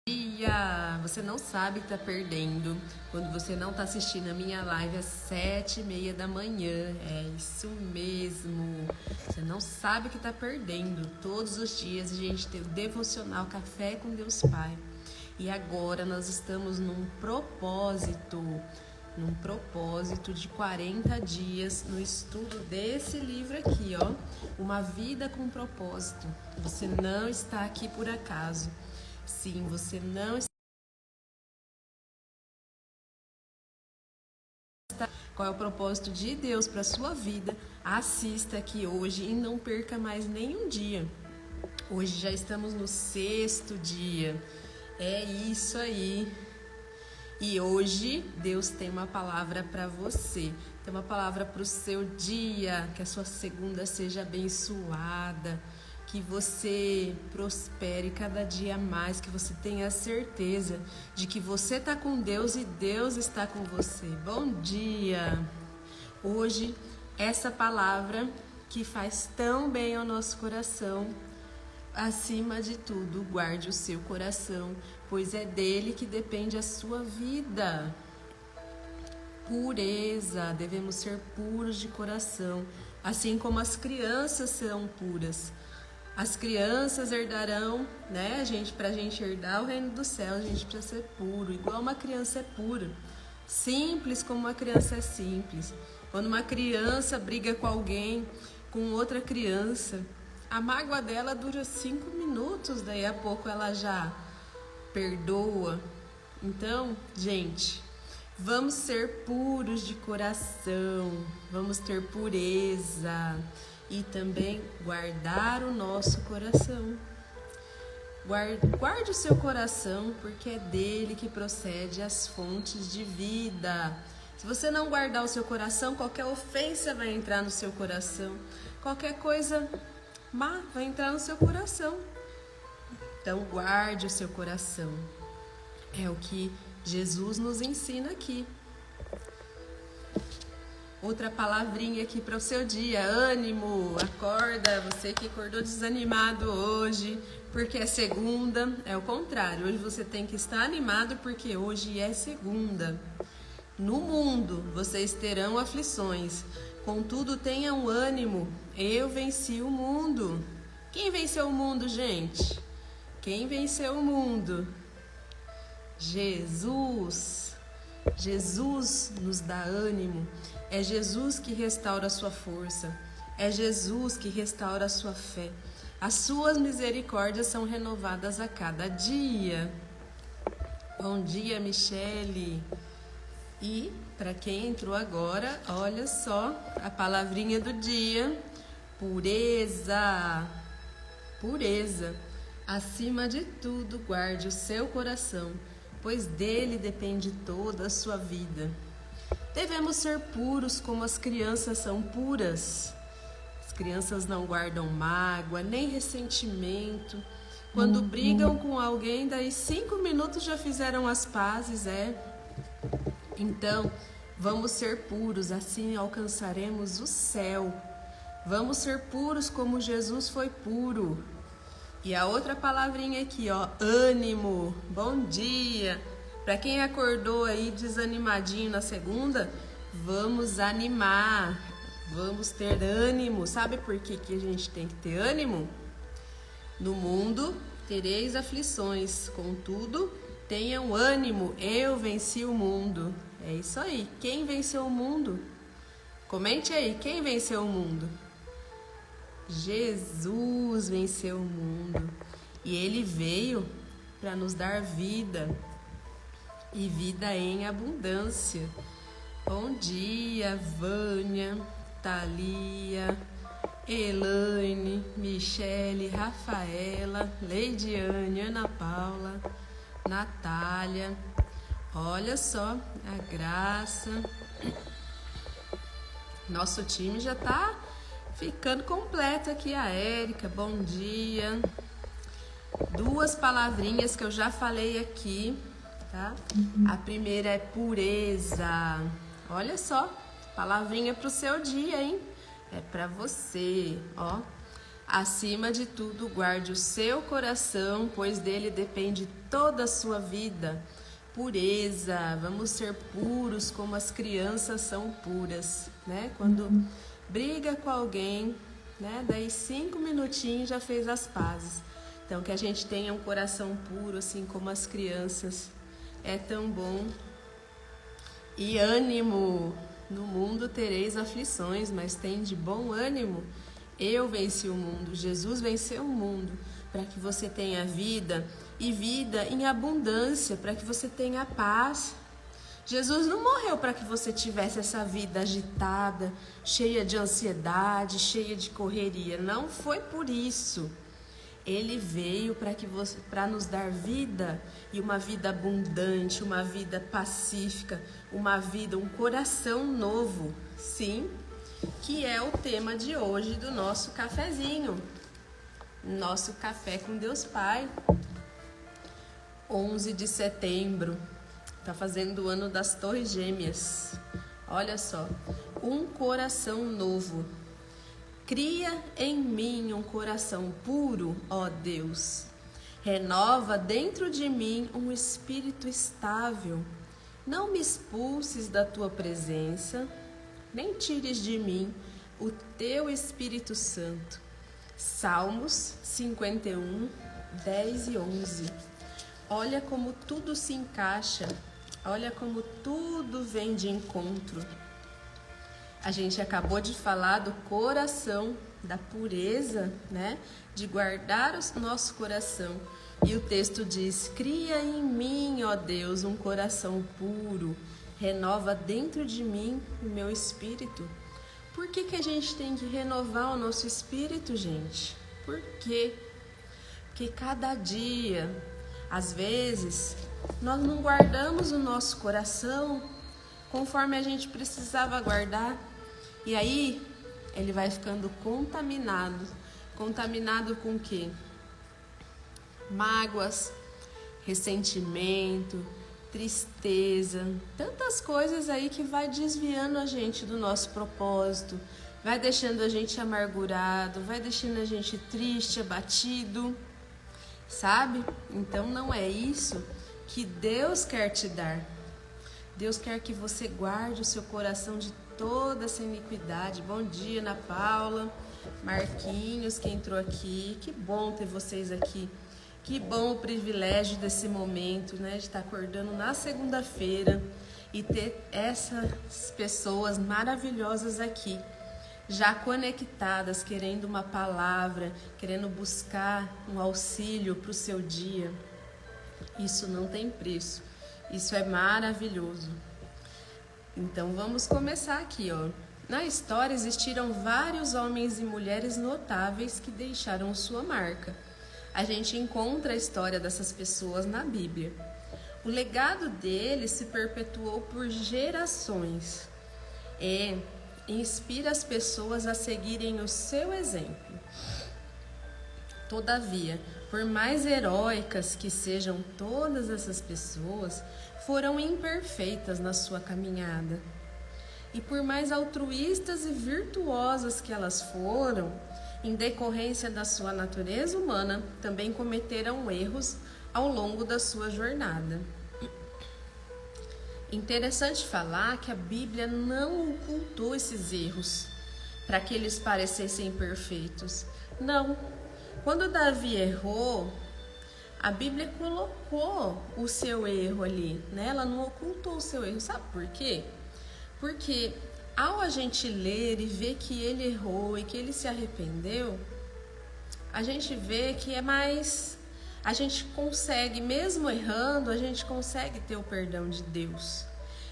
Dia! Você não sabe que tá perdendo quando você não tá assistindo a minha live às 7h30 da manhã. É isso mesmo. Você não sabe que tá perdendo. Todos os dias a gente tem o devocional Café com Deus Pai. E agora nós estamos num propósito de 40 dias no estudo desse livro aqui, ó. Uma vida com propósito. Você não está aqui por acaso. Sim, você não está. Qual é o propósito de Deus para sua vida? Assista aqui hoje e não perca mais nenhum dia. Hoje já estamos no 6º dia. É isso aí. E hoje Deus tem uma palavra para você. Tem uma palavra para o seu dia. Que a sua segunda seja abençoada. Que você prospere cada dia mais, que você tenha certeza de que você está com Deus e Deus está com você. Bom dia! Hoje, essa palavra que faz tão bem ao nosso coração, acima de tudo, guarde o seu coração, pois é dele que depende a sua vida. Pureza, devemos ser puros de coração, assim como as crianças são puras. As crianças herdarão, né? Pra gente herdar o reino dos céus, a gente precisa ser puro, igual uma criança é pura. Simples como uma criança é simples. Quando uma criança briga com alguém, com outra criança, a mágoa dela dura 5 minutos, daí a pouco ela já perdoa. Então, gente, vamos ser puros de coração, vamos ter pureza. E também guardar o nosso coração. Guarde o seu coração, porque é dele que procede as fontes de vida. Se você não guardar o seu coração, qualquer ofensa vai entrar no seu coração. Qualquer coisa má vai entrar no seu coração. Então guarde o seu coração. É o que Jesus nos ensina aqui. Outra palavrinha aqui para o seu dia, ânimo, acorda, você que acordou desanimado hoje, porque é segunda, é o contrário, hoje você tem que estar animado porque hoje é segunda. No mundo vocês terão aflições, contudo tenham ânimo, eu venci o mundo. Quem venceu o mundo, gente? Quem venceu o mundo? Jesus. Jesus nos dá ânimo, é Jesus que restaura a sua força, é Jesus que restaura a sua fé. As suas misericórdias são renovadas a cada dia. Bom dia, Michele. E para quem entrou agora, olha só a palavrinha do dia: pureza. Pureza. Acima de tudo, guarde o seu coração, pois dele depende toda a sua vida. Devemos ser puros como as crianças são puras. As crianças não guardam mágoa, nem ressentimento. Quando brigam com alguém, daí 5 minutos já fizeram as pazes, Então, vamos ser puros, assim alcançaremos o céu. Vamos ser puros como Jesus foi puro. E a outra palavrinha aqui, ó, ânimo, bom dia. Para quem acordou aí desanimadinho na segunda, vamos animar, vamos ter ânimo. Sabe por que a gente tem que ter ânimo? No mundo tereis aflições, contudo, tenham ânimo, eu venci o mundo. É isso aí, quem venceu o mundo? Comente aí, quem venceu o mundo? Jesus venceu o mundo e ele veio para nos dar vida e vida em abundância. Bom dia, Vânia, Thalia, Elaine, Michele, Rafaela, Leidiane, Ana Paula, Natália. Olha só a Graça. Nosso time já tá ficando completo aqui. A Érica, bom dia. 2 palavrinhas que eu já falei aqui, tá? A primeira é pureza. Olha só, palavrinha pro seu dia, hein? É pra você, ó. Acima de tudo, guarde o seu coração, pois dele depende toda a sua vida. Pureza, vamos ser puros como as crianças são puras, né? Quando briga com alguém, né? Daí 5 minutinhos já fez as pazes. Então, que a gente tenha um coração puro, assim como as crianças, é tão bom. E ânimo, no mundo tereis aflições, mas tem de bom ânimo. Eu venci o mundo, Jesus venceu o mundo, para que você tenha vida e vida em abundância, para que você tenha paz. Jesus não morreu para que você tivesse essa vida agitada, cheia de ansiedade, cheia de correria. Não foi por isso. Ele veio para nos dar vida e uma vida abundante, uma vida pacífica, uma vida, um coração novo. Sim, que é o tema de hoje do nosso cafezinho. Nosso café com Deus Pai. 11 de setembro. Tá fazendo o ano das Torres Gêmeas. Olha só. Um coração novo. Cria em mim um coração puro, ó Deus. Renova dentro de mim um espírito estável. Não me expulses da tua presença, nem tires de mim o teu Espírito Santo. Salmos 51, 10 e 11. Olha como tudo se encaixa, olha como tudo vem de encontro. A gente acabou de falar do coração, da pureza, né? De guardar o nosso coração. E o texto diz: cria em mim, ó Deus, um coração puro. Renova dentro de mim o meu espírito. Por que a gente tem que renovar o nosso espírito, gente? Por quê? Porque cada dia, às vezes, nós não guardamos o nosso coração conforme a gente precisava guardar. E aí, ele vai ficando contaminado. Contaminado com o quê? Mágoas, ressentimento, tristeza, tantas coisas aí que vai desviando a gente do nosso propósito, vai deixando a gente amargurado, vai deixando a gente triste, abatido, sabe? Então não é isso que Deus quer te dar. Deus quer que você guarde o seu coração de toda essa iniquidade. Bom dia, Ana Paula, Marquinhos, que entrou aqui. Que bom ter vocês aqui. Que bom o privilégio desse momento, né? De estar acordando na segunda-feira e ter essas pessoas maravilhosas aqui, já conectadas, querendo uma palavra, querendo buscar um auxílio para o seu dia. Isso não tem preço. Isso é maravilhoso. Então vamos começar aqui, ó. Na história existiram vários homens e mulheres notáveis que deixaram sua marca. A gente encontra a história dessas pessoas na Bíblia. O legado deles se perpetuou por gerações e inspira as pessoas a seguirem o seu exemplo. Todavia, por mais heróicas que sejam todas essas pessoas, foram imperfeitas na sua caminhada. E por mais altruístas e virtuosas que elas foram, em decorrência da sua natureza humana, também cometeram erros ao longo da sua jornada. Interessante falar que a Bíblia não ocultou esses erros para que eles parecessem perfeitos. Não. Quando Davi errou, a Bíblia colocou o seu erro ali, né? Ela não ocultou o seu erro. Sabe por quê? Porque ao a gente ler e ver que ele errou e que ele se arrependeu, a gente vê que é mais... A gente consegue, mesmo errando, a gente consegue ter o perdão de Deus.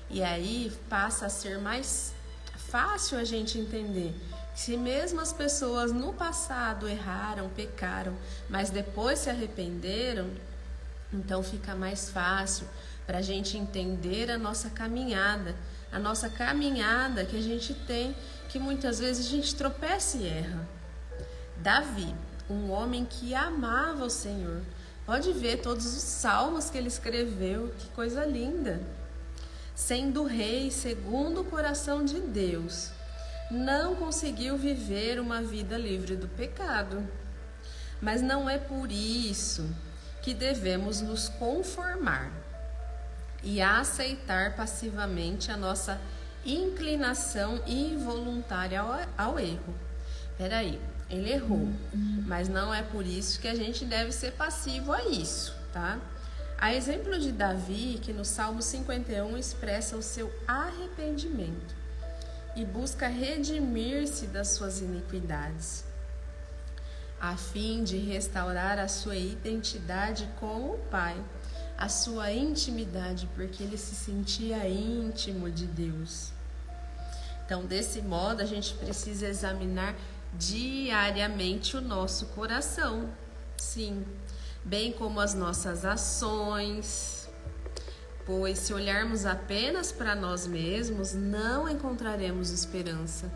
E aí passa a ser mais fácil a gente entender que se mesmo as pessoas no passado erraram, pecaram, mas depois se arrependeram, então fica mais fácil para a gente entender a nossa caminhada que a gente tem, que muitas vezes a gente tropeça e erra. Davi, um homem que amava o Senhor, pode ver todos os salmos que ele escreveu, que coisa linda. Sendo rei segundo o coração de Deus, não conseguiu viver uma vida livre do pecado. Mas não é por isso que devemos nos conformar e aceitar passivamente a nossa inclinação involuntária ao erro. Peraí, ele errou, mas não é por isso que a gente deve ser passivo a isso, tá? A exemplo de Davi, que no Salmo 51 expressa o seu arrependimento e busca redimir-se das suas iniquidades, a fim de restaurar a sua identidade com o Pai, a sua intimidade, porque ele se sentia íntimo de Deus. Então, desse modo, a gente precisa examinar diariamente o nosso coração, sim, bem como as nossas ações, pois se olharmos apenas para nós mesmos, não encontraremos esperança,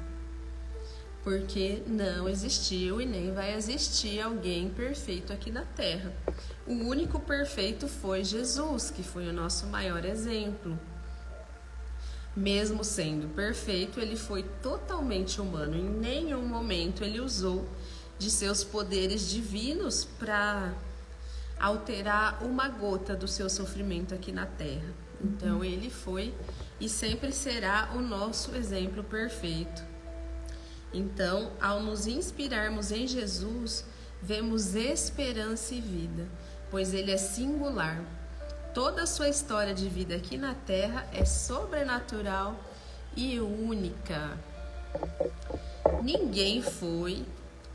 porque não existiu e nem vai existir alguém perfeito aqui na Terra. O único perfeito foi Jesus, que foi o nosso maior exemplo. Mesmo sendo perfeito, ele foi totalmente humano. Em nenhum momento ele usou de seus poderes divinos para alterar uma gota do seu sofrimento aqui na Terra. Então ele foi e sempre será o nosso exemplo perfeito. Então, ao nos inspirarmos em Jesus, vemos esperança e vida, pois ele é singular. Toda a sua história de vida aqui na Terra é sobrenatural e única. Ninguém foi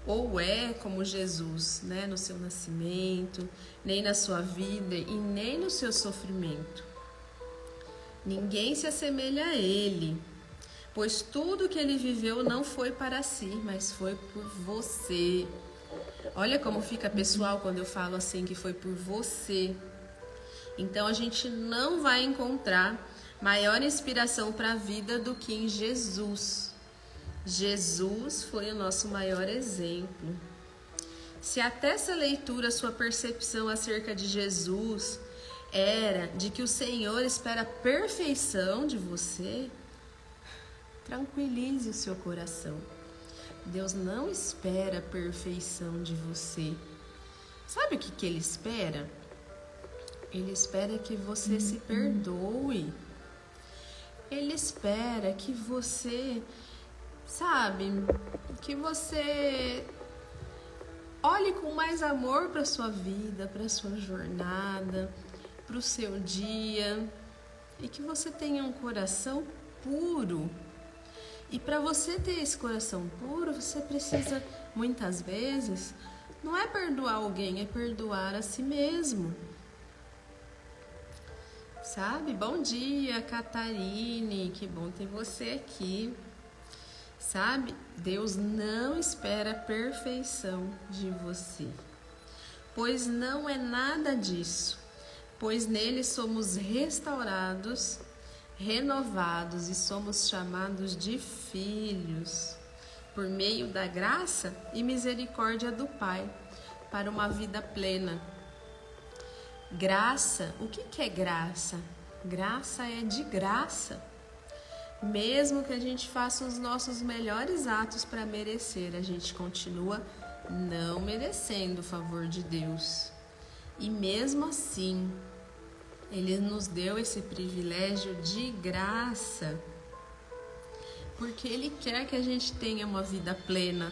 ou é como Jesus, né, no seu nascimento, nem na sua vida e nem no seu sofrimento. Ninguém se assemelha a ele, pois tudo que ele viveu não foi para si, mas foi por você. Olha como fica pessoal quando eu falo assim, que foi por você. Então a gente não vai encontrar maior inspiração para a vida do que em Jesus. Jesus foi o nosso maior exemplo. Se até essa leitura, sua percepção acerca de Jesus era de que o Senhor espera a perfeição de você, tranquilize o seu coração. Deus não espera a perfeição de você. Sabe o que Ele espera? Ele espera que você se perdoe. Ele espera que você, que você olhe com mais amor para a sua vida, para a sua jornada, para o seu dia, e que você tenha um coração puro. E para você ter esse coração puro, você precisa, muitas vezes, não é perdoar alguém, é perdoar a si mesmo. Sabe? Bom dia, Catarine, que bom ter você aqui. Sabe? Deus não espera a perfeição de você, pois não é nada disso, pois nele somos restaurados, renovados e somos chamados de filhos, por meio da graça e misericórdia do Pai, para uma vida plena. Graça, o que é graça? Graça é de graça. Mesmo que a gente faça os nossos melhores atos para merecer, a gente continua não merecendo o favor de Deus. E mesmo assim, Ele nos deu esse privilégio de graça, porque Ele quer que a gente tenha uma vida plena.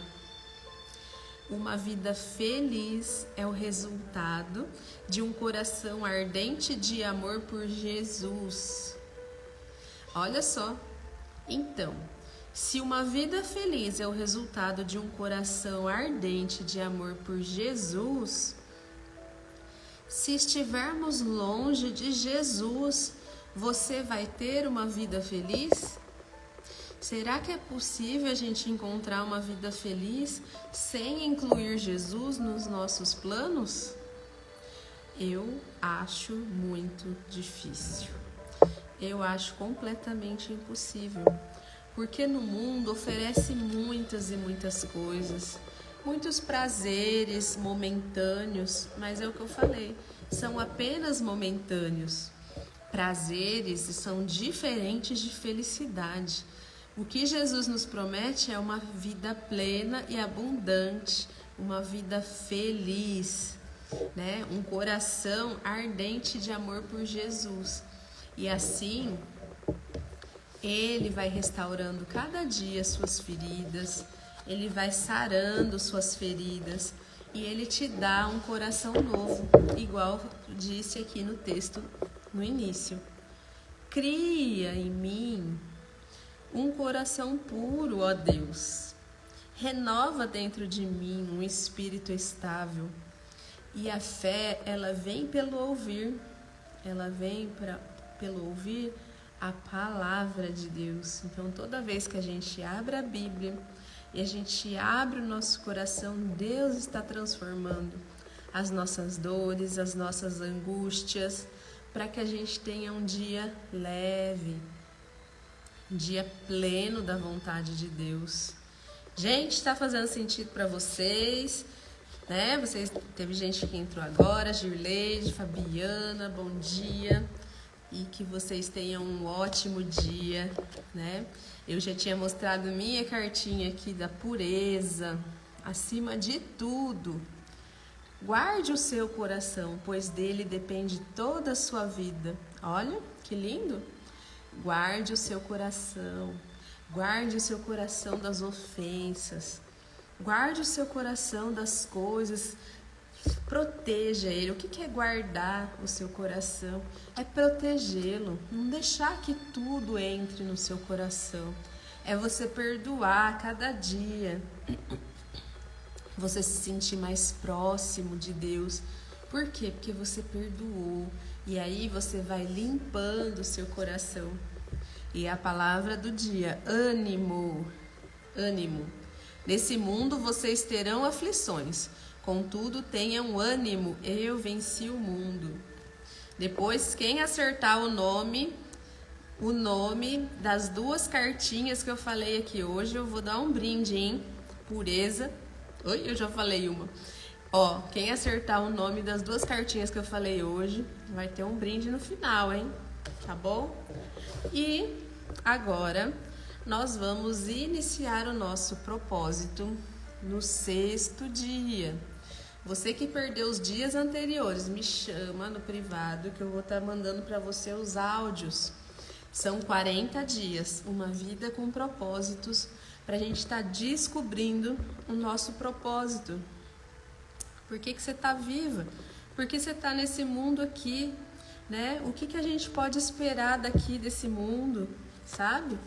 Uma vida feliz é o resultado de um coração ardente de amor por Jesus. Olha só, então, se uma vida feliz é o resultado de um coração ardente de amor por Jesus, se estivermos longe de Jesus, você vai ter uma vida feliz? Será que é possível a gente encontrar uma vida feliz sem incluir Jesus nos nossos planos? Eu acho muito difícil. Eu acho completamente impossível. Porque no mundo oferece muitas e muitas coisas, muitos prazeres momentâneos, mas é o que eu falei, são apenas momentâneos. Prazeres são diferentes de felicidade. O que Jesus nos promete é uma vida plena e abundante, uma vida feliz, né? Um coração ardente de amor por Jesus. E assim, Ele vai restaurando cada dia suas feridas, Ele vai sarando suas feridas e Ele te dá um coração novo, igual disse aqui no texto no início. Cria em mim um coração puro, ó Deus. Renova dentro de mim um espírito estável. E a fé, ela vem pelo ouvir. Ela vem pelo ouvir a palavra de Deus. Então, toda vez que a gente abre a Bíblia e a gente abre o nosso coração, Deus está transformando as nossas dores, as nossas angústias, para que a gente tenha um dia leve, um dia pleno da vontade de Deus. Gente, está fazendo sentido para vocês, né? Teve gente que entrou agora, Girleide, Fabiana, bom dia. E que vocês tenham um ótimo dia, né? Eu já tinha mostrado minha cartinha aqui da pureza, acima de tudo. Guarde o seu coração, pois dele depende toda a sua vida. Olha, que lindo! Guarde o seu coração das ofensas, guarde o seu coração das coisas, proteja ele. O que é guardar o seu coração? É protegê-lo, não deixar que tudo entre no seu coração. É você perdoar cada dia, você se sentir mais próximo de Deus. Por quê? Porque você perdoou. E aí você vai limpando o seu coração. E a palavra do dia, ânimo, ânimo. Nesse mundo vocês terão aflições, contudo tenham ânimo, eu venci o mundo. Depois, quem acertar o nome das duas cartinhas que eu falei aqui hoje, eu vou dar um brinde, hein? Pureza. Oi, eu já falei uma. Ó, quem acertar o nome das duas cartinhas que eu falei hoje, vai ter um brinde no final, hein? Tá bom? E agora nós vamos iniciar o nosso propósito no 6º dia. Você que perdeu os dias anteriores, me chama no privado que eu vou estar mandando para você os áudios. São 40 dias, uma vida com propósitos, para a gente estar descobrindo o nosso propósito. Por que você está viva? Por que você está nesse mundo aqui? Né? O que a gente pode esperar daqui desse mundo, sabe?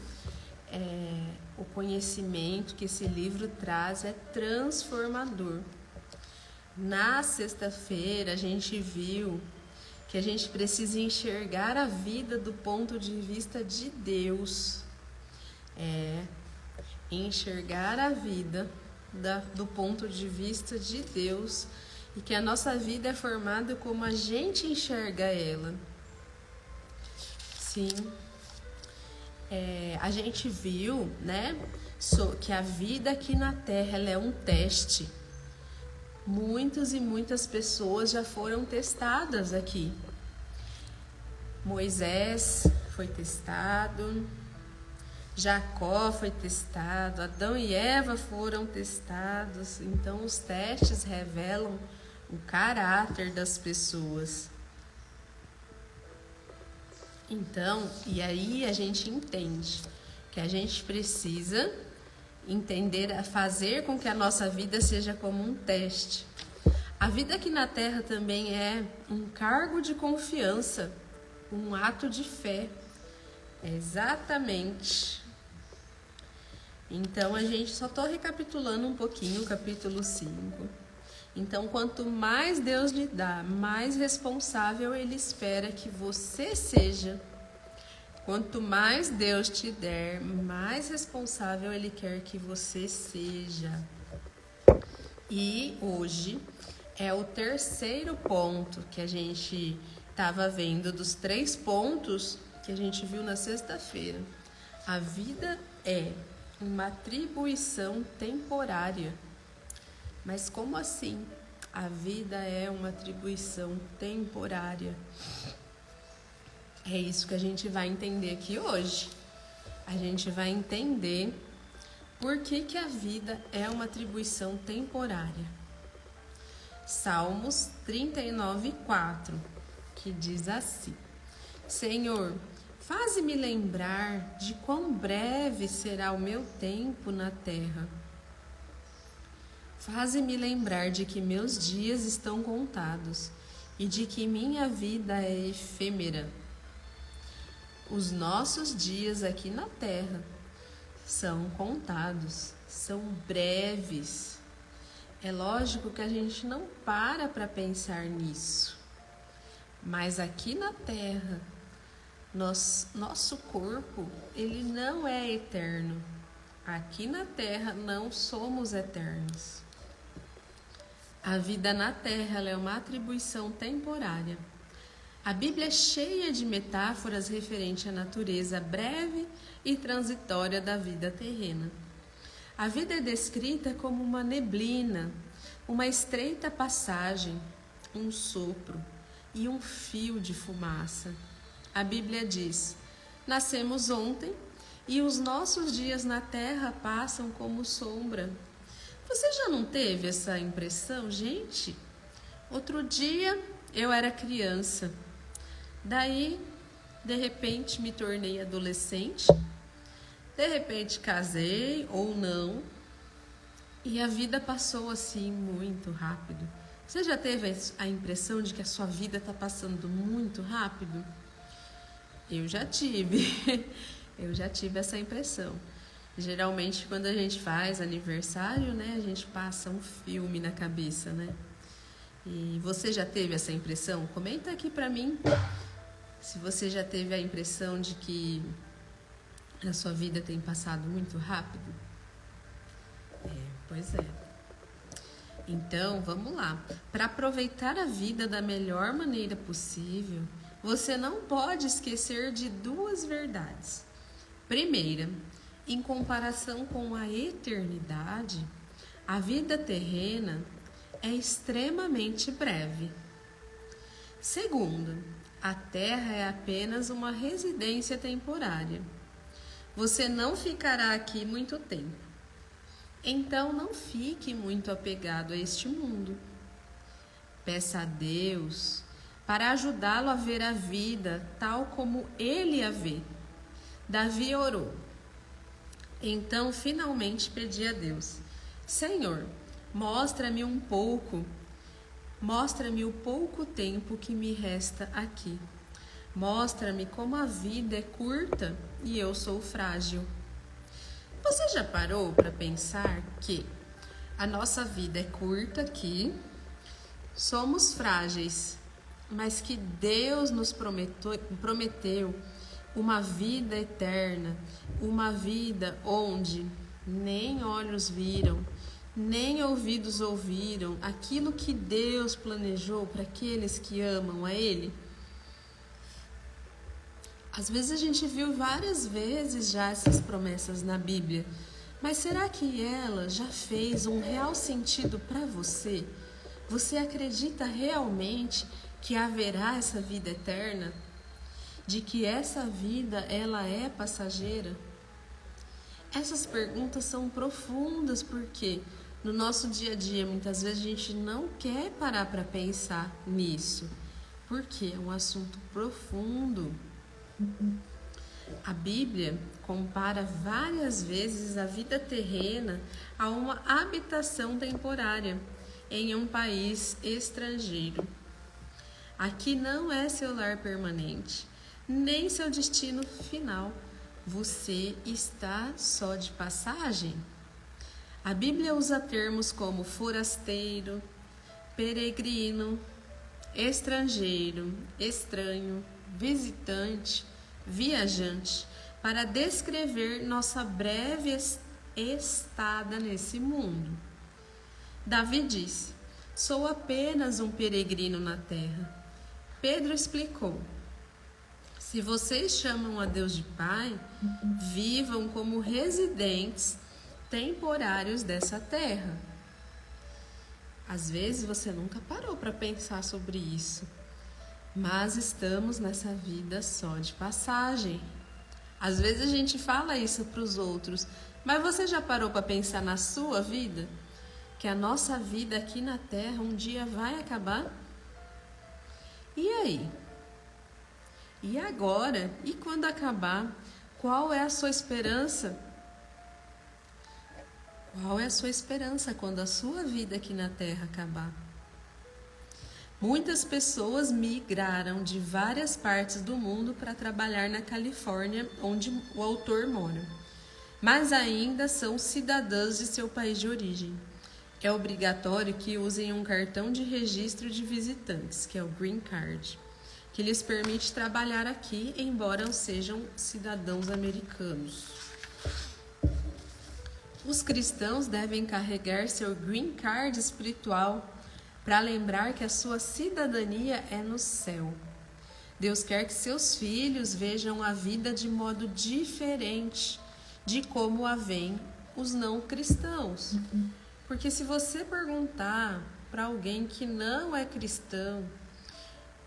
O conhecimento que esse livro traz é transformador. Na sexta-feira a gente viu que a gente precisa enxergar a vida do ponto de vista de Deus. Enxergar a vida do ponto de vista de Deus, e que a nossa vida é formada como a gente enxerga ela. Sim. A gente viu, né, que a vida aqui na Terra ela é um teste. Muitas e muitas pessoas já foram testadas aqui. Moisés foi testado, Jacó foi testado, Adão e Eva foram testados. Então, os testes revelam o caráter das pessoas. Então, e aí a gente entende que a gente precisa entender, fazer com que a nossa vida seja como um teste. A vida aqui na Terra também é um cargo de confiança, um ato de fé. Exatamente. Então, a gente só estou recapitulando um pouquinho o capítulo 5. Então, quanto mais Deus lhe dá, mais responsável Ele espera que você seja. Quanto mais Deus te der, mais responsável Ele quer que você seja. E hoje é o 3º ponto que a gente estava vendo, dos 3 pontos que a gente viu na sexta-feira. A vida é uma atribuição temporária. Mas como assim? A vida é uma atribuição temporária. É isso que a gente vai entender aqui hoje. a gente vai entender por que a vida é uma atribuição temporária. Salmos 39:4, que diz assim: Senhor, faze-me lembrar de quão breve será o meu tempo na terra. Faze-me lembrar de que meus dias estão contados e de que minha vida é efêmera. Os nossos dias aqui na terra são contados, são breves. É lógico que a gente não para pensar nisso, mas aqui na terra, nosso corpo, ele não é eterno. Aqui na terra não somos eternos. A vida na terra ela é uma atribuição temporária. A Bíblia é cheia de metáforas referentes à natureza breve e transitória da vida terrena. A vida é descrita como uma neblina, uma estreita passagem, um sopro e um fio de fumaça. A Bíblia diz: nascemos ontem e os nossos dias na terra passam como sombra. Você já não teve essa impressão, gente? Outro dia eu era criança, daí de repente me tornei adolescente, de repente casei ou não, e a vida passou assim muito rápido. Você já teve a impressão de que a sua vida está passando muito rápido? Eu já tive, eu já tive essa impressão. Geralmente quando a gente faz aniversário, né, a gente passa um filme na cabeça, né? E você já teve essa impressão? Comenta aqui pra mim se você já teve a impressão de que a sua vida tem passado muito rápido. Pois é. Então, vamos lá. Para aproveitar a vida da melhor maneira possível, você não pode esquecer de duas verdades. Primeira, em comparação com a eternidade, a vida terrena é extremamente breve. Segunda, a terra é apenas uma residência temporária. Você não ficará aqui muito tempo. Então não fique muito apegado a este mundo. Peça a Deus para ajudá-lo a ver a vida tal como ele a vê. Davi orou. Então finalmente pedi a Deus: Senhor, mostra-me o pouco tempo que me resta aqui. Mostra-me como a vida é curta e eu sou frágil. Você já parou para pensar que a nossa vida é curta aqui, somos frágeis, mas que Deus nos prometeu uma vida eterna, uma vida onde nem olhos viram, nem ouvidos ouviram aquilo que Deus planejou para aqueles que amam a Ele? Às vezes a gente viu várias vezes já essas promessas na Bíblia, mas será que ela já fez um real sentido para você? Você acredita realmente que haverá essa vida eterna? De que essa vida ela é passageira? Essas perguntas são profundas porque no nosso dia a dia muitas vezes a gente não quer parar para pensar nisso, porque é um assunto profundo. A Bíblia compara várias vezes a vida terrena a uma habitação temporária em um país estrangeiro. Aqui não é seu lar permanente, nem seu destino final. Você está só de passagem. A Bíblia usa termos como forasteiro, peregrino, estrangeiro, estranho, visitante, viajante, para descrever nossa breve estada nesse mundo. Davi disse: sou apenas um peregrino na terra. Pedro explicou: se vocês chamam a Deus de Pai, vivam como residentes temporários dessa terra. Às vezes você nunca parou para pensar sobre isso, mas estamos nessa vida só de passagem. Às vezes a gente fala isso para os outros, mas você já parou para pensar na sua vida? Que a nossa vida aqui na Terra um dia vai acabar? E aí? E agora? E quando acabar? Qual é a sua esperança? Qual é a sua esperança quando a sua vida aqui na Terra acabar? Muitas pessoas migraram de várias partes do mundo para trabalhar na Califórnia, onde o autor mora, mas ainda são cidadãos de seu país de origem. É obrigatório que usem um cartão de registro de visitantes, que é o Green Card, que lhes permite trabalhar aqui, embora sejam cidadãos americanos. Os cristãos devem carregar seu Green Card espiritual para lembrar que a sua cidadania é no céu. Deus quer que seus filhos vejam a vida de modo diferente de como a veem os não cristãos. Porque se você perguntar para alguém que não é cristão,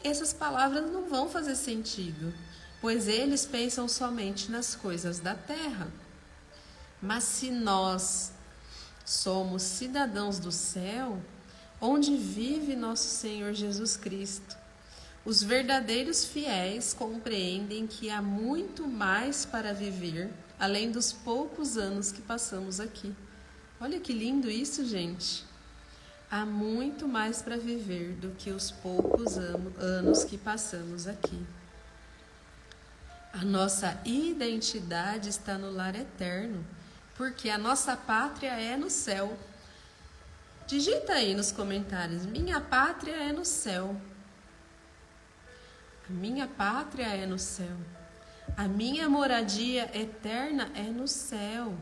essas palavras não vão fazer sentido, pois eles pensam somente nas coisas da terra. Mas se nós somos cidadãos do céu, onde vive nosso Senhor Jesus Cristo, os verdadeiros fiéis compreendem que há muito mais para viver, além dos poucos anos que passamos aqui. Olha que lindo isso, gente! Há muito mais para viver do que os poucos anos que passamos aqui. A nossa identidade está no lar eterno, porque a nossa pátria é no céu. Digita aí nos comentários: minha pátria é no céu. A minha pátria é no céu. A minha moradia eterna é no céu.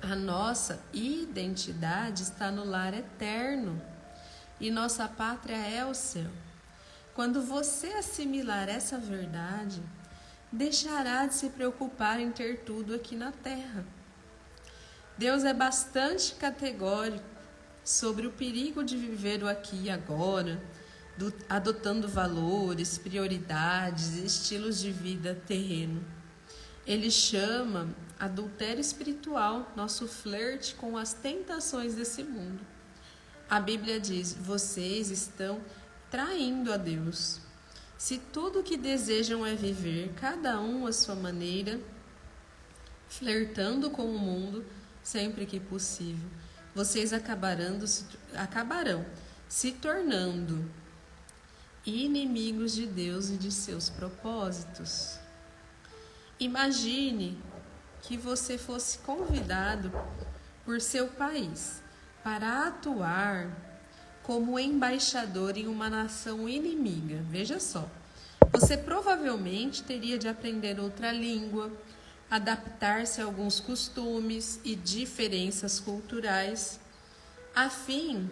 A nossa identidade está no lar eterno e nossa pátria é o céu. Quando você assimilar essa verdade, deixará de se preocupar em ter tudo aqui na terra. Deus é bastante categórico sobre o perigo de viver o aqui e agora, adotando valores, prioridades e estilos de vida terreno. Ele chama adultério espiritual nosso flerte com as tentações desse mundo. A Bíblia diz: vocês estão traindo a Deus. Se tudo o que desejam é viver, cada um à sua maneira, flertando com o mundo, sempre que possível, vocês acabarão se tornando inimigos de Deus e de seus propósitos. Imagine que você fosse convidado por seu país para atuar como embaixador em uma nação inimiga. Veja só, você provavelmente teria de aprender outra língua, adaptar-se a alguns costumes e diferenças culturais, a fim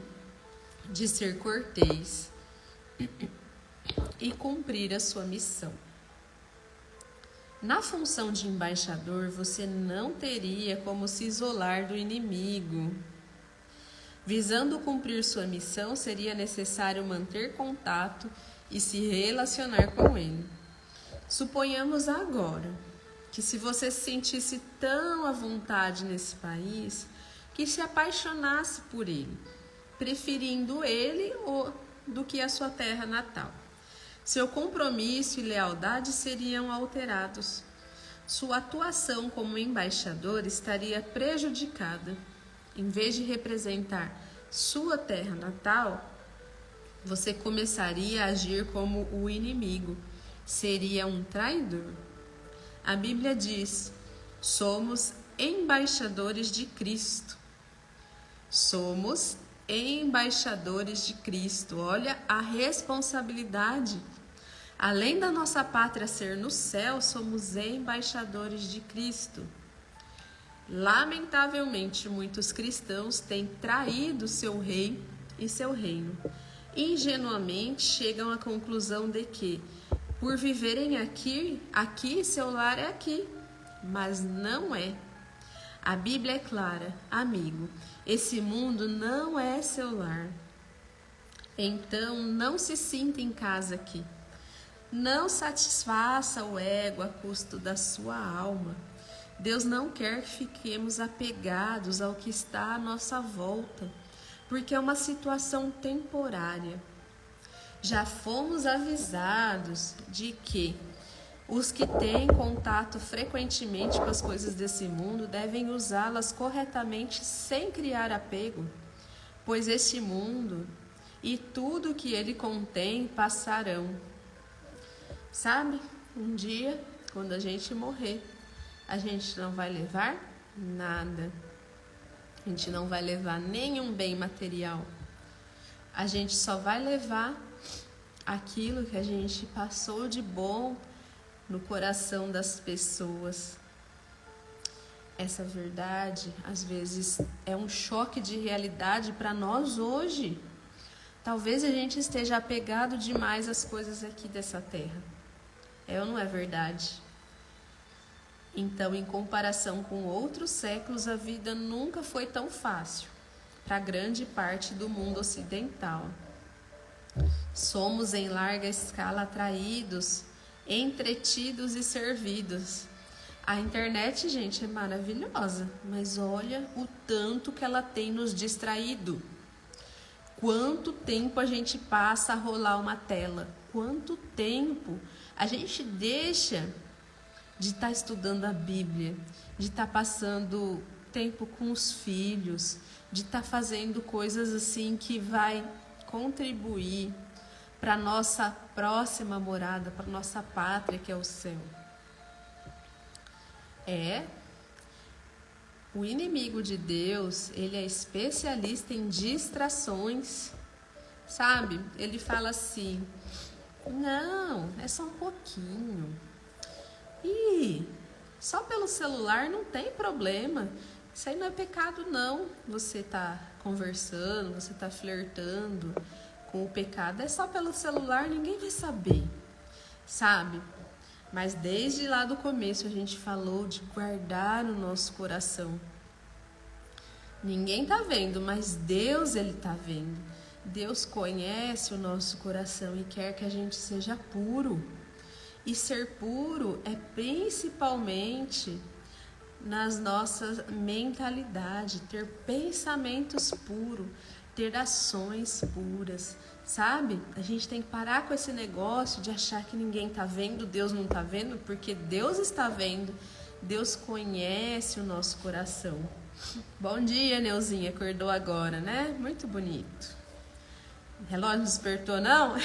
de ser cortês e cumprir a sua missão. Na função de embaixador, você não teria como se isolar do inimigo. Visando cumprir sua missão, seria necessário manter contato e se relacionar com ele. Suponhamos agora que se você se sentisse tão à vontade nesse país, que se apaixonasse por ele, preferindo ele do que a sua terra natal. Seu compromisso e lealdade seriam alterados. Sua atuação como embaixador estaria prejudicada. Em vez de representar sua terra natal, você começaria a agir como o inimigo. Seria um traidor. A Bíblia diz: somos embaixadores de Cristo. Somos embaixadores de Cristo. Olha a responsabilidade. Além da nossa pátria ser no céu, somos embaixadores de Cristo. Lamentavelmente, muitos cristãos têm traído seu rei e seu reino. Ingenuamente chegam à conclusão de que, por viverem aqui seu lar é aqui, mas não é. A Bíblia é clara, amigo, esse mundo não é seu lar. Então, não se sinta em casa aqui. Não satisfaça o ego a custo da sua alma. Deus não quer que fiquemos apegados ao que está à nossa volta, porque é uma situação temporária. Já fomos avisados de que os que têm contato frequentemente com as coisas desse mundo devem usá-las corretamente sem criar apego, pois este mundo e tudo que ele contém passarão. Sabe, um dia, quando a gente morrer, a gente não vai levar nada. A gente não vai levar nenhum bem material. A gente só vai levar aquilo que a gente passou de bom no coração das pessoas. Essa verdade, às vezes, é um choque de realidade para nós hoje. Talvez a gente esteja apegado demais às coisas aqui dessa terra. É ou não é verdade? Então, em comparação com outros séculos, a vida nunca foi tão fácil para grande parte do mundo ocidental. Somos em larga escala atraídos, entretidos e servidos. A internet, gente, é maravilhosa, mas olha o tanto que ela tem nos distraído. Quanto tempo a gente passa a rolar uma tela? Quanto tempo a gente deixa de estar estudando a Bíblia, de estar passando tempo com os filhos, de estar fazendo coisas assim que vai contribuir para a nossa próxima morada, para a nossa pátria, que é o céu. O inimigo de Deus, ele é especialista em distrações, sabe? Ele fala assim, não, é só um pouquinho. E só pelo celular não tem problema. Isso aí não é pecado, não. Você tá conversando, você tá flertando com o pecado. É só pelo celular, ninguém vai saber, sabe? Mas desde lá do começo a gente falou de guardar o nosso coração. Ninguém tá vendo, mas Deus, ele tá vendo. Deus conhece o nosso coração e quer que a gente seja puro. E ser puro é principalmente nas nossas mentalidades, ter pensamentos puros, ter ações puras, sabe? A gente tem que parar com esse negócio de achar que ninguém tá vendo, Deus não tá vendo, porque Deus está vendo, Deus conhece o nosso coração. Bom dia, Neuzinha, acordou agora, né? Muito bonito. O relógio despertou, não?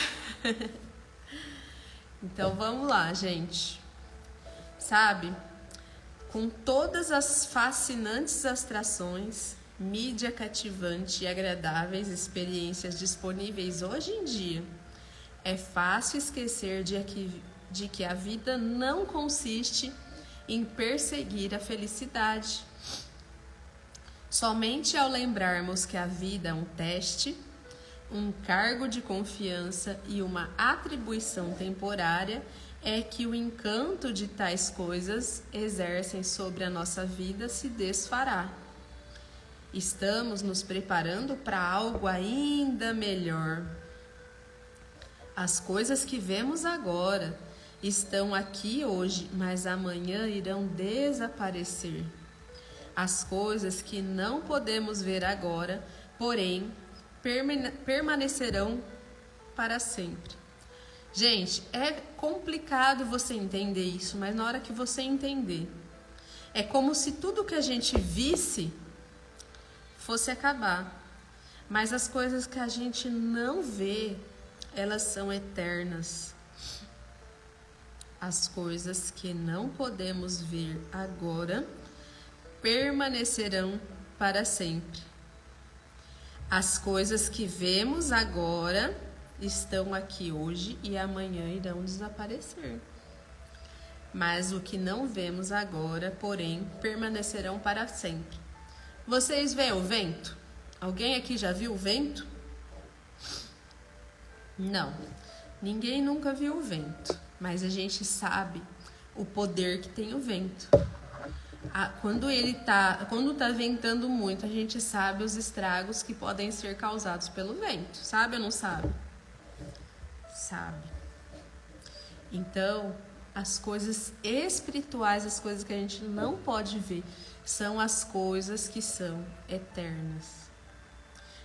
Então vamos lá, gente. Sabe, com todas as fascinantes atrações, mídia cativante e agradáveis experiências disponíveis hoje em dia, é fácil esquecer de que a vida não consiste em perseguir a felicidade. Somente ao lembrarmos que a vida é um teste, um cargo de confiança e uma atribuição temporária, é que o encanto de tais coisas exercem sobre a nossa vida se desfará. Estamos nos preparando para algo ainda melhor. As coisas que vemos agora estão aqui hoje, mas amanhã irão desaparecer. As coisas que não podemos ver agora, porém, permanecerão para sempre. Gente, é complicado você entender isso, mas na hora que você entender, é como se tudo que a gente visse fosse acabar. Mas as coisas que a gente não vê, elas são eternas. As coisas que não podemos ver agora permanecerão para sempre. As coisas que vemos agora estão aqui hoje e amanhã irão desaparecer. Mas o que não vemos agora, porém, permanecerão para sempre. Vocês veem o vento? Alguém aqui já viu o vento? Não, ninguém nunca viu o vento, mas a gente sabe o poder que tem o vento. Quando tá ventando muito, a gente sabe os estragos que podem ser causados pelo vento. Sabe ou não sabe? Sabe. Então, as coisas espirituais, as coisas que a gente não pode ver, são as coisas que são eternas.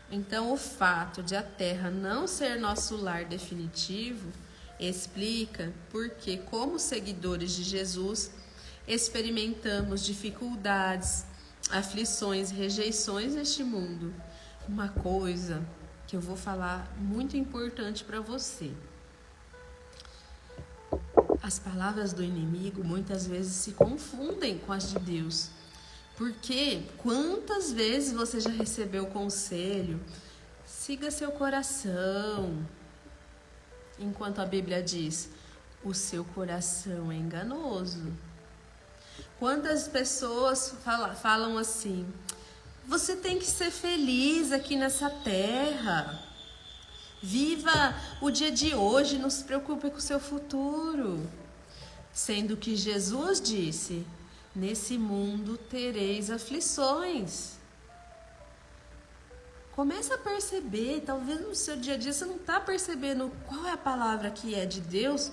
Então, o fato de a Terra não ser nosso lar definitivo explica porque, como seguidores de Jesus, experimentamos dificuldades, aflições, rejeições neste mundo. Uma coisa que eu vou falar muito importante para você. As palavras do inimigo muitas vezes se confundem com as de Deus. Porque quantas vezes você já recebeu o conselho? Siga seu coração. Enquanto a Bíblia diz, o seu coração é enganoso. Quantas pessoas falam assim, você tem que ser feliz aqui nessa terra. Viva o dia de hoje, não se preocupe com o seu futuro. Sendo que Jesus disse, nesse mundo tereis aflições. Começa a perceber, talvez no seu dia a dia você não está percebendo qual é a palavra que é de Deus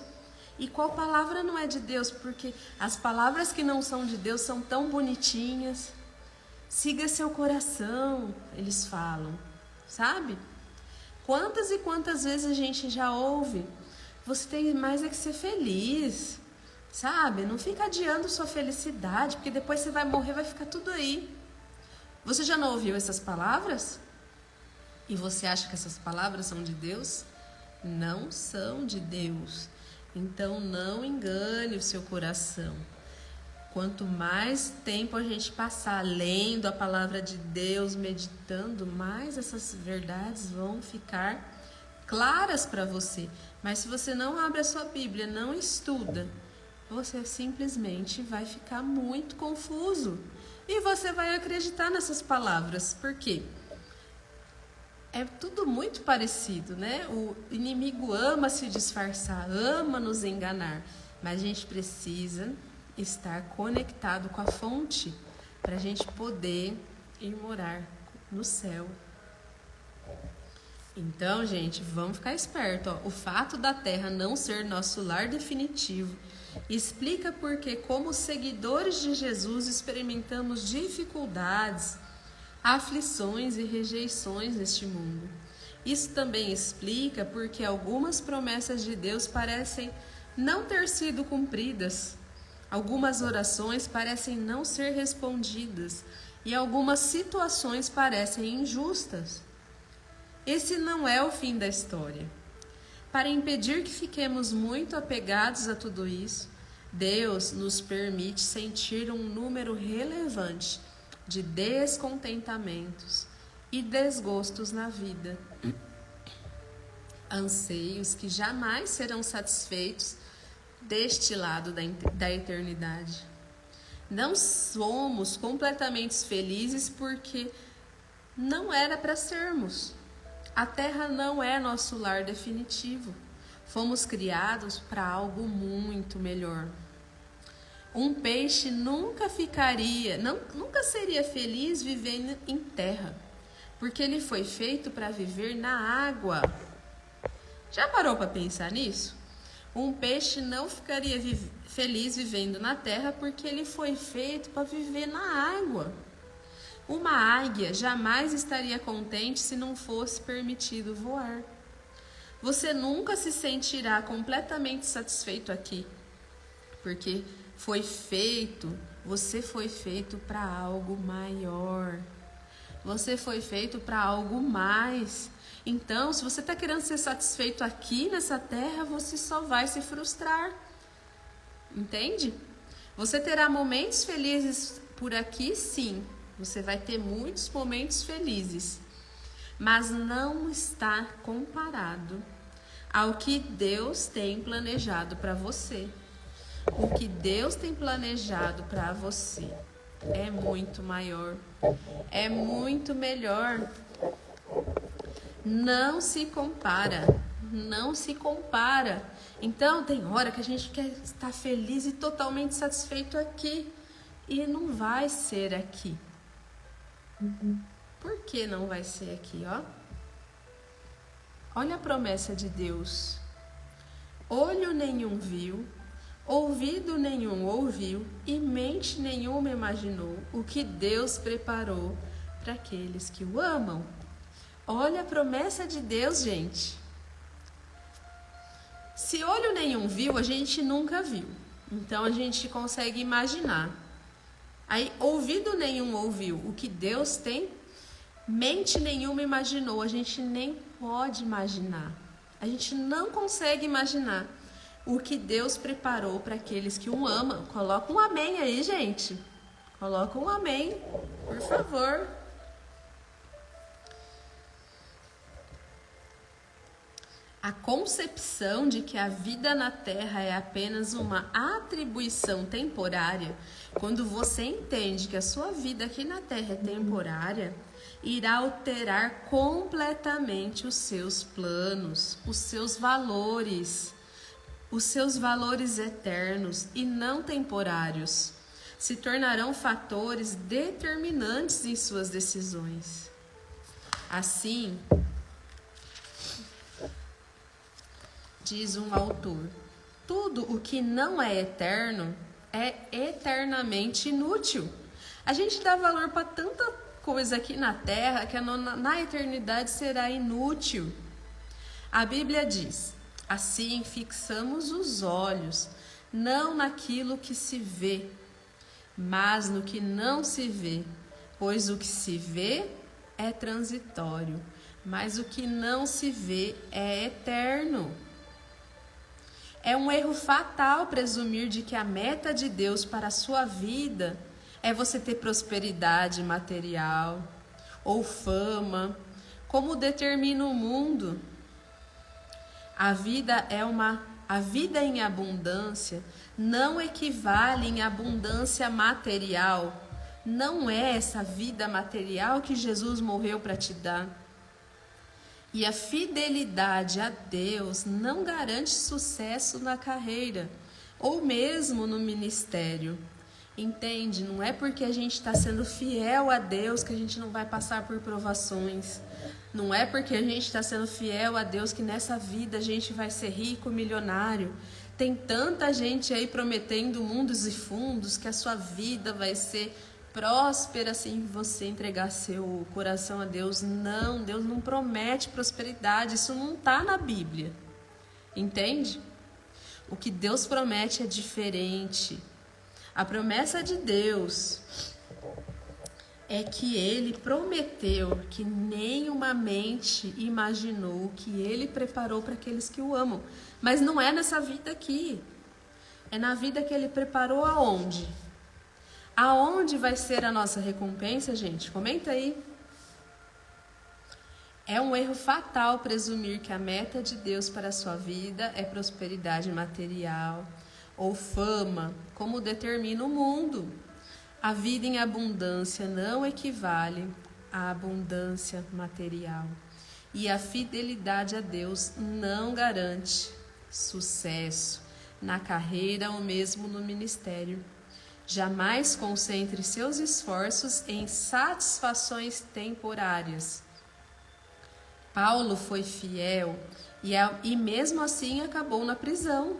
e qual palavra não é de Deus, porque as palavras que não são de Deus são tão bonitinhas. Siga seu coração, eles falam, sabe? Quantas e quantas vezes a gente já ouve, você tem mais é que ser feliz, sabe? Não fica adiando sua felicidade, porque depois você vai morrer, vai ficar tudo aí. Você já não ouviu essas palavras? E você acha que essas palavras são de Deus? Não são de Deus. Então não engane o seu coração. Quanto mais tempo a gente passar lendo a palavra de Deus, meditando, mais essas verdades vão ficar claras para você. Mas se você não abre a sua Bíblia, não estuda, você simplesmente vai ficar muito confuso. E você vai acreditar nessas palavras. Por quê? É tudo muito parecido, né? O inimigo ama se disfarçar, ama nos enganar. Mas a gente precisa estar conectado com a fonte para a gente poder ir morar no céu. Então, gente, vamos ficar esperto. Ó. O fato da Terra não ser nosso lar definitivo explica porque, como seguidores de Jesus, experimentamos dificuldades, aflições e rejeições neste mundo. Isso também explica porque algumas promessas de Deus parecem não ter sido cumpridas, algumas orações parecem não ser respondidas e algumas situações parecem injustas. Esse não é o fim da história. Para impedir que fiquemos muito apegados a tudo isso, Deus nos permite sentir um número relevante de descontentamentos e desgostos na vida. Anseios que jamais serão satisfeitos deste lado da eternidade. Não somos completamente felizes porque não era para sermos. A Terra não é nosso lar definitivo. Fomos criados para algo muito melhor. Um peixe nunca seria feliz vivendo em terra, porque ele foi feito para viver na água. Já parou para pensar nisso? Um peixe não ficaria feliz vivendo na terra, porque ele foi feito para viver na água. Uma águia jamais estaria contente se não fosse permitido voar. Você nunca se sentirá completamente satisfeito aqui, porque você foi feito para algo maior. Você foi feito para algo mais. Então, se você está querendo ser satisfeito aqui nessa terra, você só vai se frustrar. Entende? Você terá momentos felizes por aqui, sim. Você vai ter muitos momentos felizes. Mas não está comparado ao que Deus tem planejado para você. O que Deus tem planejado para você é muito maior, é muito melhor. Não se compara, não se compara. Então tem hora que a gente quer estar feliz e totalmente satisfeito aqui e não vai ser aqui. Por que não vai ser aqui, ó? Olha a promessa de Deus. Olho nenhum viu, Ouvido nenhum ouviu e mente nenhuma imaginou o que Deus preparou para aqueles que o amam. Olha a promessa de Deus, gente. Se olho nenhum viu, a gente nunca viu. Então a gente consegue imaginar. Aí, ouvido nenhum ouviu o que Deus tem, mente nenhuma imaginou. A gente nem pode imaginar. A gente não consegue imaginar o que Deus preparou para aqueles que o amam. Coloca um amém aí, gente. Coloca um amém, por favor. A concepção de que a vida na Terra é apenas uma atribuição temporária, quando você entende que a sua vida aqui na Terra é temporária, irá alterar completamente os seus planos, os seus valores eternos e não temporários, se tornarão fatores determinantes em suas decisões. Assim, diz um autor, tudo o que não é eterno é eternamente inútil. A gente dá valor para tanta coisa aqui na Terra que na eternidade será inútil. A Bíblia diz, assim fixamos os olhos, não naquilo que se vê, mas no que não se vê, pois o que se vê é transitório, mas o que não se vê é eterno. É um erro fatal presumir de que a meta de Deus para a sua vida é você ter prosperidade material ou fama, como determina o mundo. A vida em abundância não equivale em abundância material. Não é essa vida material que Jesus morreu para te dar. E a fidelidade a Deus não garante sucesso na carreira ou mesmo no ministério. Entende? Não é porque a gente está sendo fiel a Deus que a gente não vai passar por provações. Não é porque a gente está sendo fiel a Deus que nessa vida a gente vai ser rico, milionário. Tem tanta gente aí prometendo mundos e fundos que a sua vida vai ser próspera assim você entregar seu coração a Deus. Não, Deus não promete prosperidade. Isso não está na Bíblia. Entende? O que Deus promete é diferente. A promessa de Deus é que Ele prometeu que nenhuma mente imaginou, que Ele preparou para aqueles que o amam. Mas não é nessa vida aqui. É na vida que Ele preparou aonde? Aonde vai ser a nossa recompensa, gente? Comenta aí. É um erro fatal presumir que a meta de Deus para a sua vida é prosperidade material ou fama, como determina o mundo. A vida em abundância não equivale à abundância material. E a fidelidade a Deus não garante sucesso na carreira ou mesmo no ministério. Jamais concentre seus esforços em satisfações temporárias. Paulo foi fiel e mesmo assim acabou na prisão.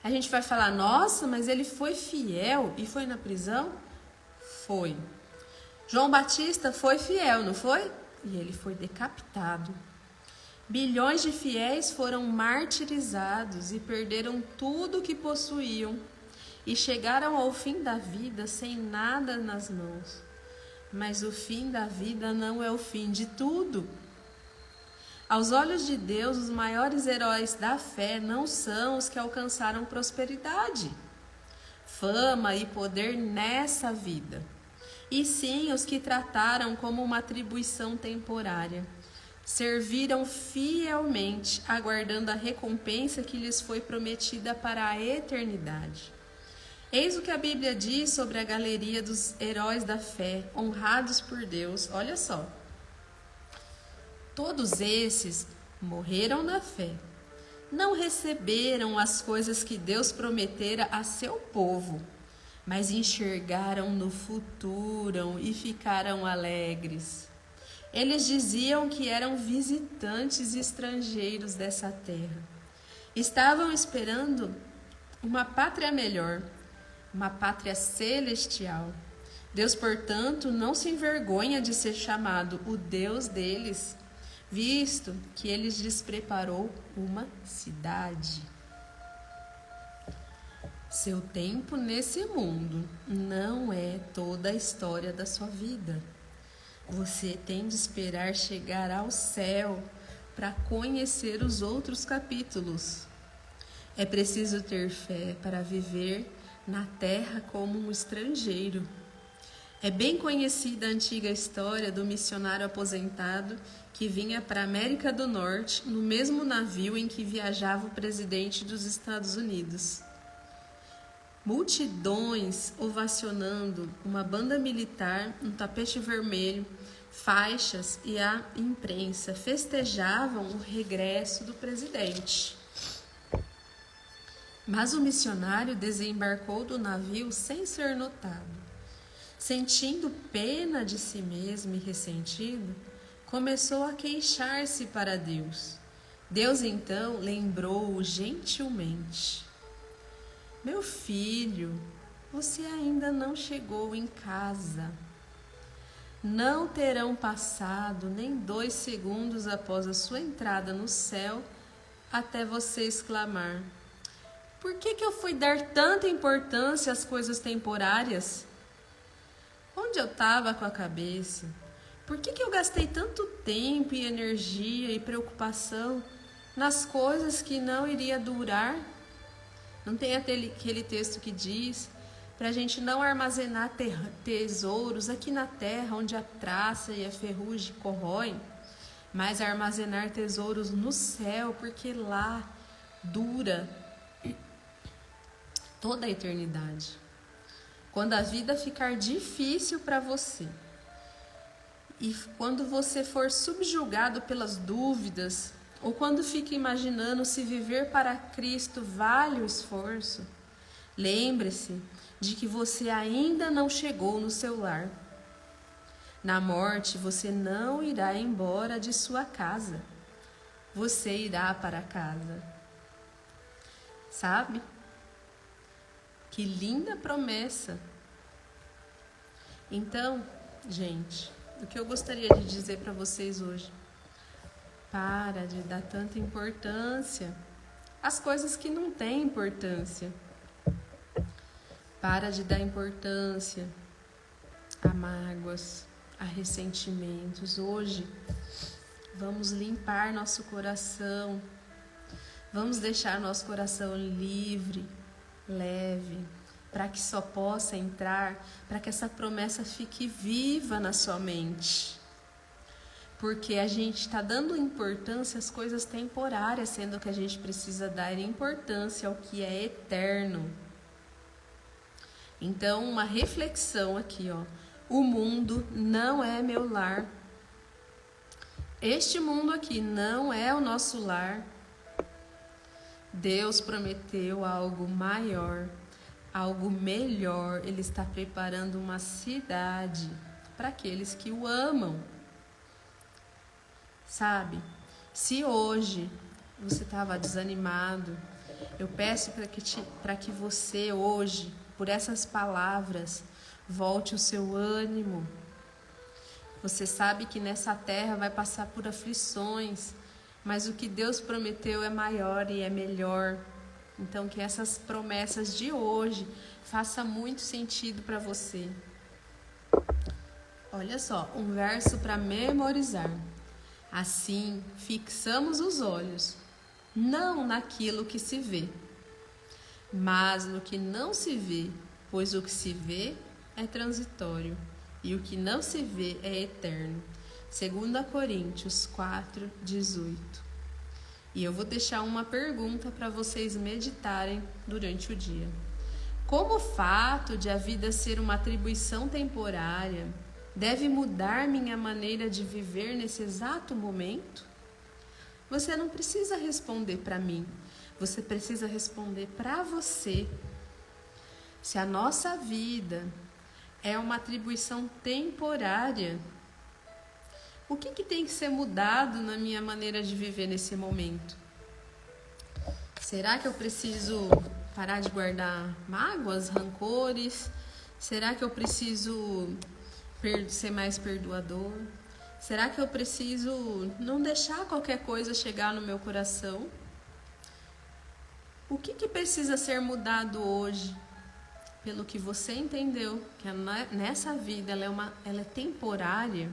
A gente vai falar, nossa, mas ele foi fiel e foi na prisão? Foi. João Batista foi fiel, não foi? E ele foi decapitado. Bilhões de fiéis foram martirizados e perderam tudo o que possuíam e chegaram ao fim da vida sem nada nas mãos. Mas o fim da vida não é o fim de tudo. Aos olhos de Deus, os maiores heróis da fé não são os que alcançaram prosperidade, fama e poder nessa vida, e sim os que trataram como uma atribuição temporária. Serviram fielmente, aguardando a recompensa que lhes foi prometida para a eternidade. Eis o que a Bíblia diz sobre a galeria dos heróis da fé, honrados por Deus. Olha só. Todos esses morreram na fé. Não receberam as coisas que Deus prometera a seu povo, mas enxergaram no futuro e ficaram alegres. Eles diziam que eram visitantes estrangeiros dessa terra. Estavam esperando uma pátria melhor, uma pátria celestial. Deus, portanto, não se envergonha de ser chamado o Deus deles, visto que ele lhes preparou uma cidade. Seu tempo nesse mundo não é toda a história da sua vida. Você tem de esperar chegar ao céu para conhecer os outros capítulos. É preciso ter fé para viver na terra como um estrangeiro. É bem conhecida a antiga história do missionário aposentado que vinha para a América do Norte no mesmo navio em que viajava o presidente dos Estados Unidos. Multidões ovacionando, uma banda militar, um tapete vermelho, faixas e a imprensa festejavam o regresso do presidente. Mas o missionário desembarcou do navio sem ser notado. Sentindo pena de si mesmo e ressentido, começou a queixar-se para Deus. Deus então lembrou-o gentilmente: meu filho, você ainda não chegou em casa. Não terão passado nem 2 segundos após a sua entrada no céu até você exclamar: por que eu fui dar tanta importância às coisas temporárias? Onde eu estava com a cabeça? Por que eu gastei tanto tempo e energia e preocupação nas coisas que não iria durar? Não tem aquele texto que diz para a gente não armazenar tesouros aqui na terra, onde a traça e a ferrugem corroem, mas armazenar tesouros no céu, porque lá dura toda a eternidade. Quando a vida ficar difícil para você e quando você for subjugado pelas dúvidas, ou quando fica imaginando se viver para Cristo vale o esforço, lembre-se de que você ainda não chegou no seu lar. Na morte, você não irá embora de sua casa. Você irá para casa. Sabe? Que linda promessa. Então, gente, o que eu gostaria de dizer para vocês hoje: para de dar tanta importância às coisas que não têm importância. Para de dar importância a mágoas, a ressentimentos. Hoje, vamos limpar nosso coração. Vamos deixar nosso coração livre, leve, para que só possa entrar, para que essa promessa fique viva na sua mente. Porque a gente está dando importância às coisas temporárias, sendo que a gente precisa dar importância ao que é eterno. Então, uma reflexão aqui, ó. O mundo não é meu lar. Este mundo aqui não é o nosso lar. Deus prometeu algo maior, algo melhor. Ele está preparando uma cidade para aqueles que o amam. Sabe? Se hoje você estava desanimado, eu peço para que você hoje, por essas palavras, volte o seu ânimo. Você sabe que nessa terra vai passar por aflições, mas o que Deus prometeu é maior e é melhor. Então que essas promessas de hoje façam muito sentido para você. Olha só, um verso para memorizar. Assim, fixamos os olhos, não naquilo que se vê, mas no que não se vê, pois o que se vê é transitório e o que não se vê é eterno. 2 Coríntios 4, 18. E eu vou deixar uma pergunta para vocês meditarem durante o dia. Como o fato de a vida ser uma atribuição temporária deve mudar minha maneira de viver nesse exato momento? Você não precisa responder para mim, você precisa responder para você. Se a nossa vida é uma atribuição temporária, o que tem que ser mudado na minha maneira de viver nesse momento? Será que eu preciso parar de guardar mágoas, rancores? Será que eu preciso ser mais perdoador? Será que eu preciso não deixar qualquer coisa chegar no meu coração? O que precisa ser mudado hoje? Pelo que você entendeu, que nessa vida ela é temporária.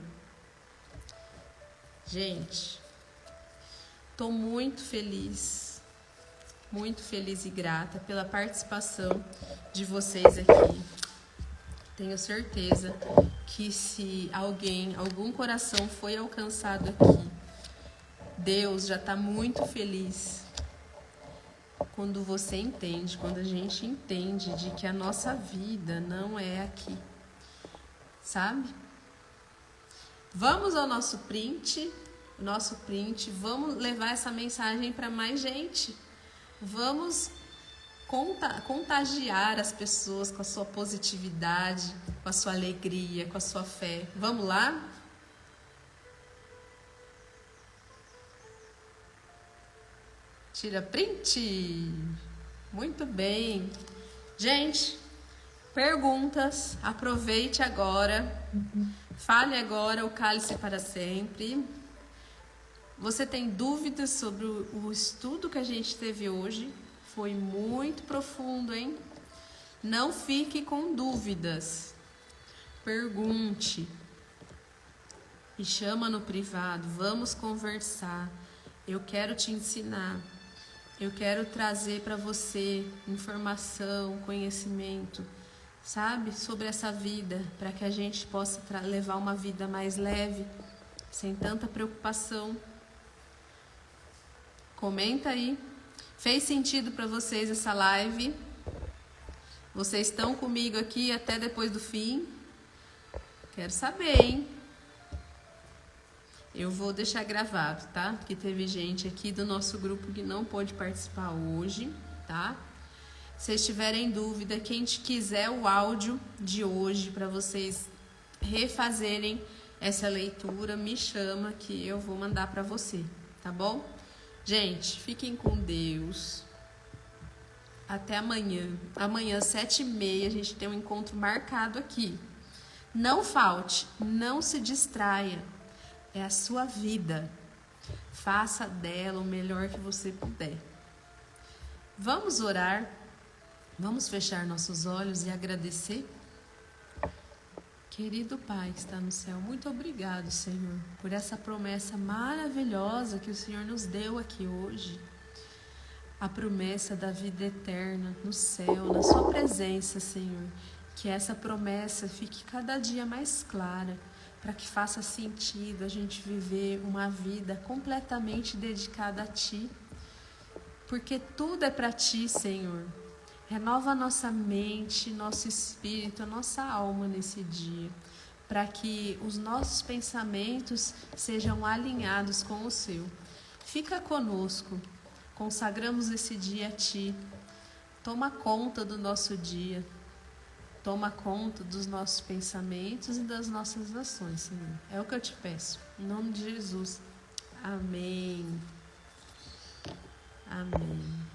Gente, estou muito feliz e grata pela participação de vocês aqui. Tenho certeza que se algum coração foi alcançado aqui, Deus já está muito feliz quando você entende, quando a gente entende de que a nossa vida não é aqui, sabe? Vamos ao nosso print, vamos levar essa mensagem para mais gente. Vamos contagiar as pessoas com a sua positividade, com a sua alegria, com a sua fé. Vamos lá? Tira print. Muito bem. Gente, perguntas. Aproveite agora. Fale agora o cálice para sempre. Você tem dúvidas sobre o estudo que a gente teve hoje? Foi muito profundo, hein? Não fique com dúvidas. Pergunte. Me chama no privado. Vamos conversar. Eu quero te ensinar. Eu quero trazer para você informação, conhecimento, sabe? Sobre essa vida, para que a gente possa levar uma vida mais leve, sem tanta preocupação. Comenta aí. Fez sentido para vocês essa live? Vocês estão comigo aqui até depois do fim? Quero saber, hein? Eu vou deixar gravado, tá? Porque teve gente aqui do nosso grupo que não pôde participar hoje, tá? Se vocês tiverem dúvida, quem quiser o áudio de hoje para vocês refazerem essa leitura, me chama que eu vou mandar para você, tá bom? Gente, fiquem com Deus. Até amanhã. Amanhã, 7h30, a gente tem um encontro marcado aqui. Não falte, não se distraia. É a sua vida. Faça dela o melhor que você puder. Vamos orar. Vamos fechar nossos olhos e agradecer. Querido Pai que está no céu, muito obrigado, Senhor, por essa promessa maravilhosa que o Senhor nos deu aqui hoje. A promessa da vida eterna no céu, na sua presença, Senhor. Que essa promessa fique cada dia mais clara, para que faça sentido a gente viver uma vida completamente dedicada a Ti. Porque tudo é para Ti, Senhor. Renova a nossa mente, nosso espírito, a nossa alma nesse dia, para que os nossos pensamentos sejam alinhados com o Seu. Fica conosco, consagramos esse dia a Ti. Toma conta do nosso dia, toma conta dos nossos pensamentos e das nossas ações, Senhor. É o que eu te peço, em nome de Jesus. Amém. Amém.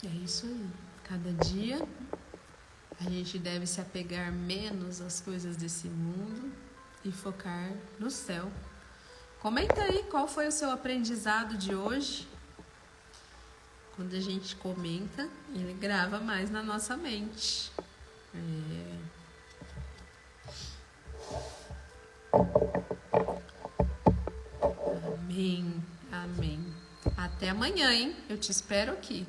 É isso aí. Cada dia a gente deve se apegar menos às coisas desse mundo e focar no céu. Comenta aí qual foi o seu aprendizado de hoje. Quando a gente comenta, ele grava mais na nossa mente. Amém. Amém. Até amanhã, hein? Eu te espero aqui.